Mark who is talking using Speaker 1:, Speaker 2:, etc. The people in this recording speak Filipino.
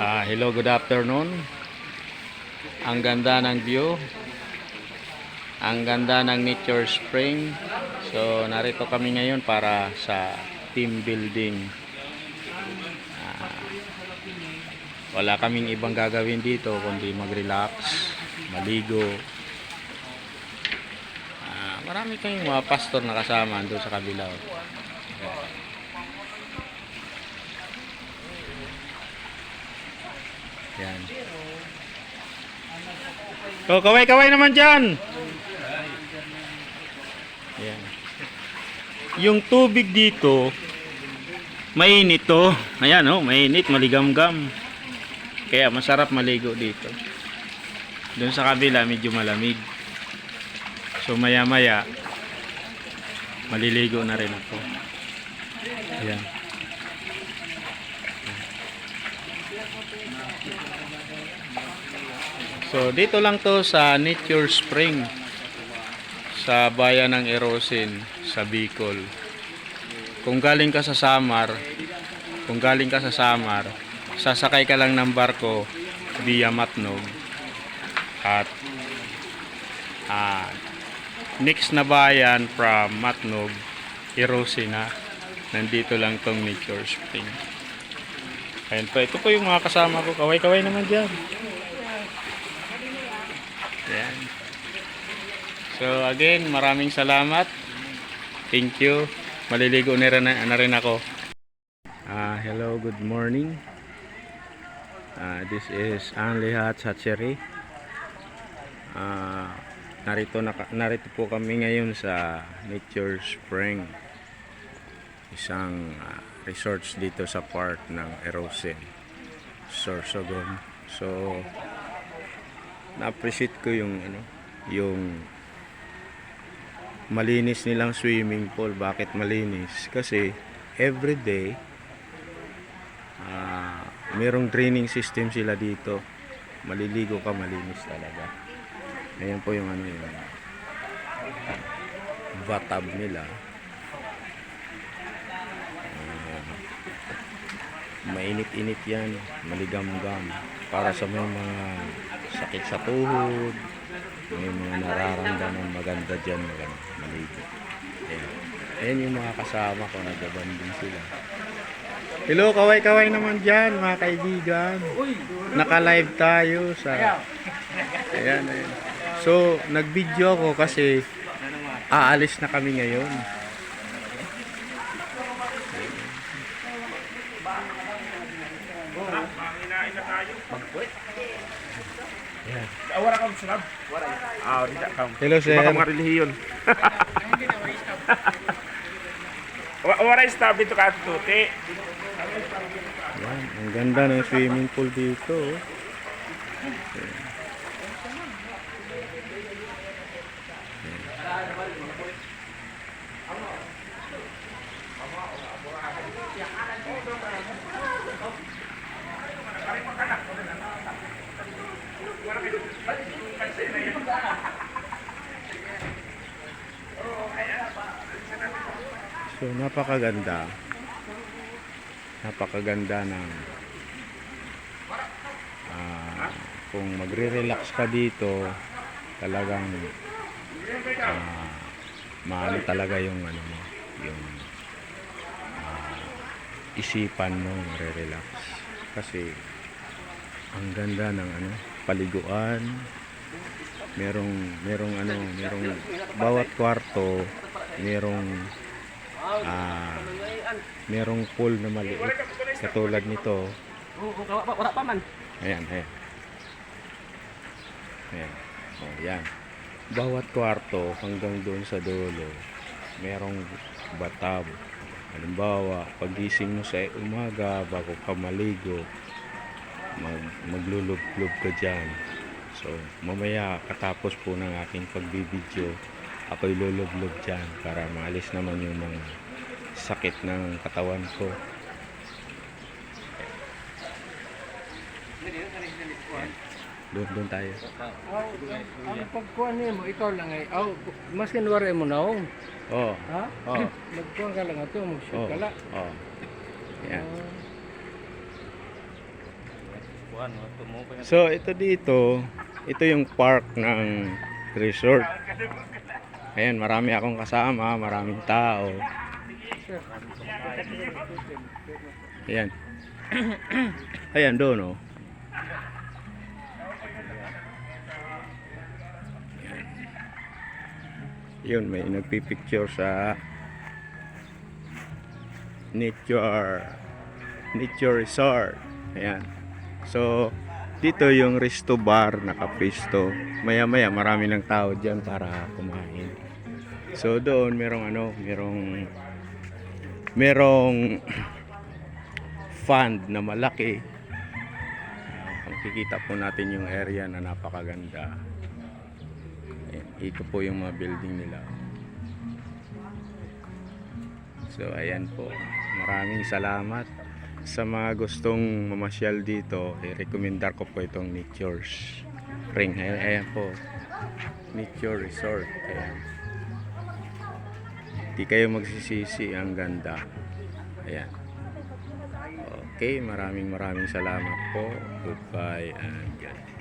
Speaker 1: Hello, good afternoon. Ang ganda ng view. Ang ganda ng Nature Spring. So, narito kami ngayon para sa team building. Wala kaming ibang gagawin dito kundi mag-relax, maligo. Marami kayong mga pastor na kasama doon sa kabila. Yan. So, kaway-kaway naman dyan. Yan. Yung tubig dito, mainit to. Ayan, oh, mainit, maligamgam. Kaya masarap maligo dito. Doon sa kabila, medyo malamig. So, maya-maya, maliligo na rin ako. Ayan. So dito lang to sa Nature Spring sa bayan ng Erosin sa Bicol. Kung galing ka sa Samar, sasakay ka lang ng barko via Matnog at next na bayan from Matnog, Erosin na. Nandito lang tong Nature Spring. Ayun po, ito po yung mga kasama ko. Kaway-kaway naman dyan. Yan. So again, maraming salamat. Thank you. Maliligo na rin ako. Hello, good morning. This is Anlihat Hatchery. Narito po kami ngayon sa Nature Spring. Isang resorts dito sa part ng Erosin, Sorsogon. So na-appreciate ko yung malinis nilang swimming pool. Bakit malinis? Kasi everyday merong draining system sila dito. Maliligo ka, malinis talaga. Ayan po yung yung bathtub nila. Mainit-init yan, maligamgam, para sa may mga sakit sa tuhod, may mga nararamdaman maganda dyan, maligo. Ayan yung mga kasama ko, nagbabanding sila. Hello, kaway-kaway naman dyan mga kaibigan. Naka-live tayo sa ayan. So nag-video ako kasi aalis na kami ngayon. Yeah.
Speaker 2: Awara ka sa lab. Tidak ka.
Speaker 1: Hello sir.
Speaker 2: Baka mga relihiyon. Awara stab dito ka tuti.
Speaker 1: Yan, ang ganda ng swimming pool dito. So napakaganda ng kung magre-relax ka dito, talagang maano talaga yung yung isipan mo, magre-relax kasi ang ganda ng paliguan. Merong bawat kwarto merong pool na maliit katulad nito.
Speaker 2: Wala pa man.
Speaker 1: Ayan. Oh, yan. Bawat kwarto hanggang doon sa dulo merong bathtub. Halimbawa, pagising mo sa umaga bago ka maligo, maglulub-lub ka dyan. So mamaya katapos po ng aking pagbibideo, ako'y lulub-lub dyan para maalis naman yung mga sakit ng katawan ko. Doon tayo.
Speaker 3: Ang pagkuhan niya mo, ikaw lang ay, mas kinwari mo na
Speaker 1: Oo.
Speaker 3: ha?
Speaker 1: Oo.
Speaker 3: Magkuhan ka lang ito, mag-shoot ka lang.
Speaker 1: Oo. Yan. So ito dito, ito yung park ng resort. Ayan, marami akong kasama, maraming tao. Ayan. Ayan doon, oh. Ayan. Yun, may nagpipicture sa nature resort. Ayan. So, dito yung resto bar, nakapisto. Maya-maya marami ng tao diyan para kumain. So, doon merong fund na malaki. Makikita po natin yung area na napakaganda. Ayan, ito po yung mga building nila. So, ayan po. Maraming salamat. Sa mga gustong mamasyal dito, i-recommendar ko po itong Nature's Ring. Ayan po. Nature Resort. Ayan. Di kayo magsisisi, ang ganda. Ayan. Okay, maraming salamat po. Goodbye and God.